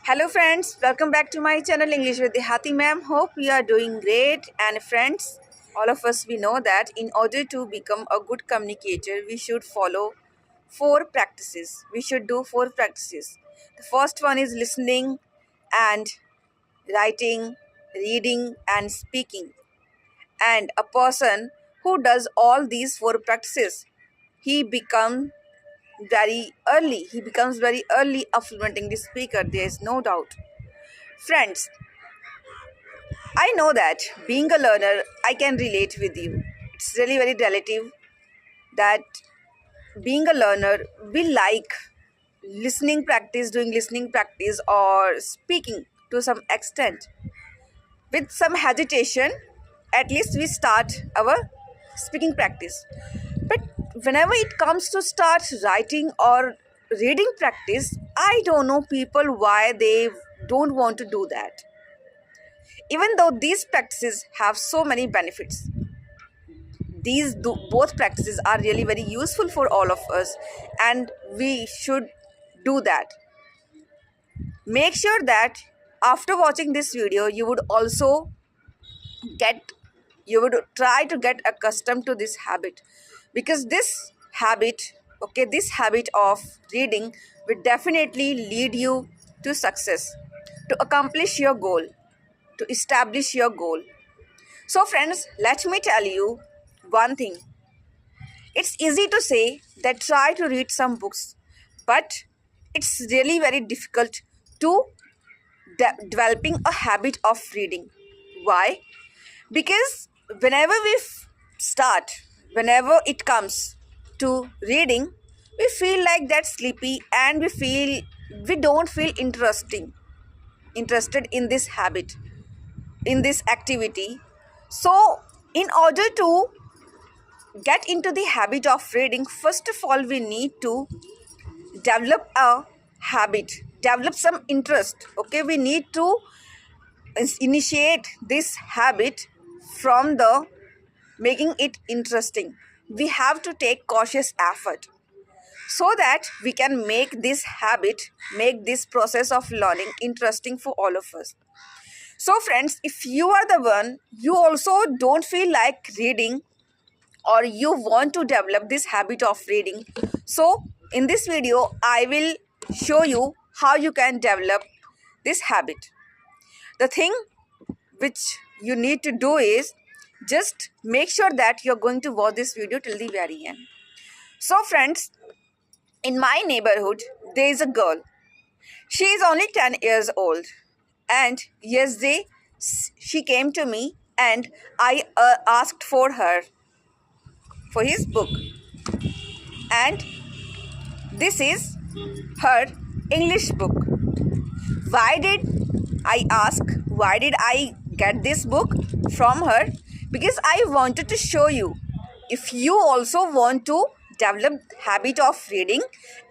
Hello friends, welcome back to my channel English with Dehati ma'am. Hope you are doing great. And friends, all of us we know that in order to become a good communicator, we should follow four practices. We should do four practices. The first one is listening and writing, reading and speaking. And a person who does all these four practices, he becomes very early a fluent English speaker. There is no doubt. Friends, I know that being a learner, I can relate with you. It's really very relative that being a learner, we like doing listening practice or speaking to some extent. With some hesitation, at least we start our speaking practice. But whenever it comes to start writing or reading practice, I don't know people why they don't want to do that. Even though these practices have so many benefits, both practices are really very useful for all of us, and we should do that. Make sure that after watching this video, get you would try to get accustomed to this habit, because this habit of reading will definitely lead you to success, to accomplish your goal, to establish your goal. So, friends, let me tell you one thing. It's easy to say that try to read some books, but it's really very difficult to developing a habit of reading. Why? Because whenever start, whenever it comes to reading, we feel like that sleepy, and we don't feel interested in this habit, in this activity. So, in order to get into the habit of reading, first of all, we need to develop a habit, develop some interest. Okay, we need to initiate this habit from the making it interesting. We have to take cautious effort so that we can make this habit, make this process of learning interesting for all of us. So, friends, if you are the one, you also don't feel like reading, or you want to develop this habit of reading, so in this video, I will show you how you can develop this habit. The thing which you need to do is just make sure that you're going to watch this video till the very end. So, friends, in my neighborhood, there is a girl. She is only 10 years old. And yesterday, she came to me and I asked for his book. And this is her English book. Why did why did I get this book from her? Because I wanted to show you, if you also want to develop habit of reading,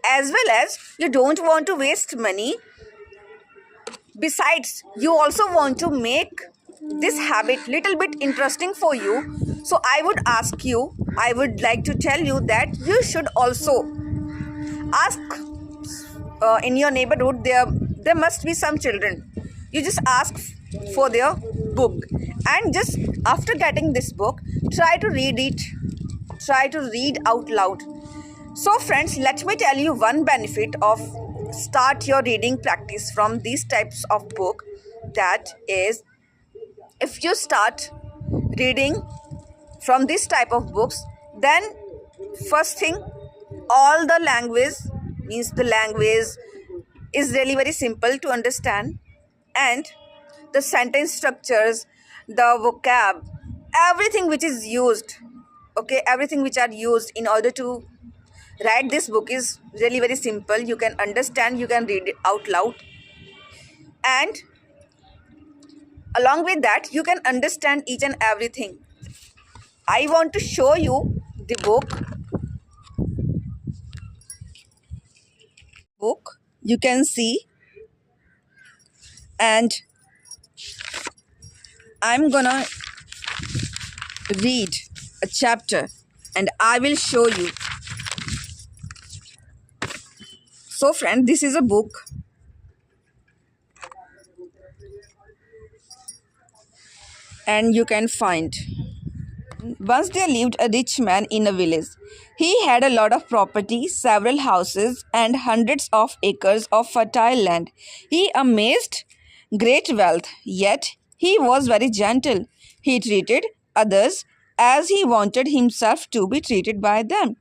as well as you don't want to waste money, besides you also want to make this habit little bit interesting for you, so I would like to tell you that you should also ask in your neighborhood. There must be some children. You just ask for their book, and just after getting this book, try to read out loud. So, friends, let me tell you one benefit of start your reading practice from these types of book. That is, if you start reading from this type of books, then first thing, all the language is really very simple to understand, and the sentence structures, the vocab, everything which is used, everything which are used in order to write this book is really very simple. You can understand, you can read it out loud, and along with that, you can understand each and everything. I want to show you the book you can see, and I'm gonna read a chapter and I will show you. So, friend, this is a book, and you can find. Once there lived a rich man in a village. He had a lot of property, several houses, and hundreds of acres of fertile land. He amassed great wealth, yet he was very gentle. He treated others as he wanted himself to be treated by them.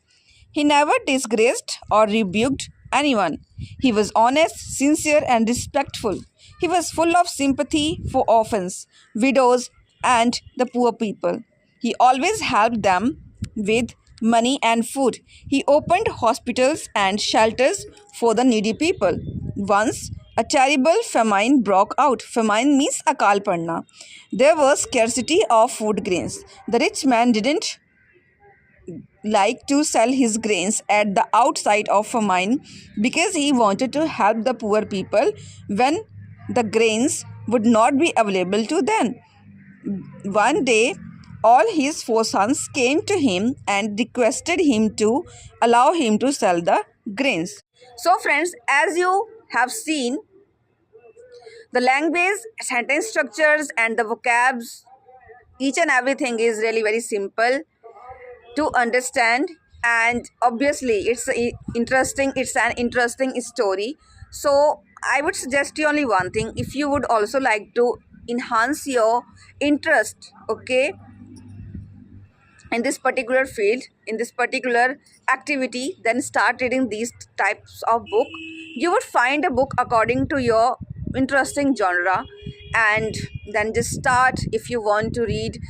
He never disgraced or rebuked anyone. He was honest, sincere, and respectful. He was full of sympathy for orphans, widows, and the poor people. He always helped them with money and food. He opened hospitals and shelters for the needy people. Once, a terrible famine broke out. Famine means akal padna. There was scarcity of food grains. The rich man didn't like to sell his grains at the outside of a mine because he wanted to help the poor people when the grains would not be available to them. One day, all his four sons came to him and requested him to allow him to sell the grains. So, friends, as you have seen, the language, sentence structures, and the vocabs, each and everything is really very simple to understand, and obviously it's an interesting story. So I would suggest you only one thing: if you would also like to enhance your interest, okay, in this particular field, in this particular activity, then start reading these types of book. You would find a book according to your interesting genre, and then just start. If you want to read,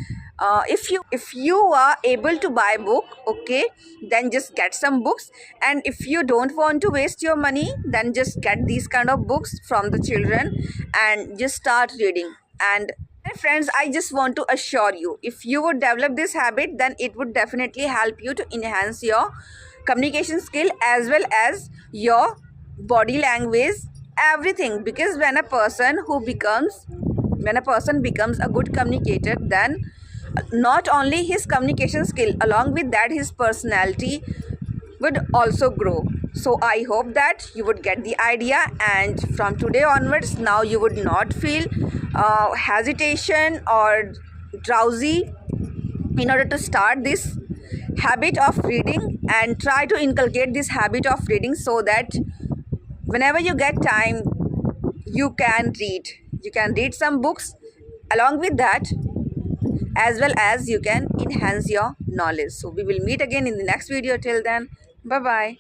if you are able to buy book, okay, then just get some books. And if you don't want to waste your money, then just get these kind of books from the children and just start reading. And friends, I just want to assure you, if you would develop this habit, then it would definitely help you to enhance your communication skill as well as your body language, everything. Because when a person becomes a good communicator, then not only his communication skill, along with that his personality would also grow. So I hope that you would get the idea, and from today onwards, now you would not feel hesitation or drowsy in order to start this habit of reading, and try to inculcate this habit of reading so that whenever you get time, you can read some books. Along with that, as well as you can enhance your knowledge. So we will meet again in the next video. Till then, bye bye.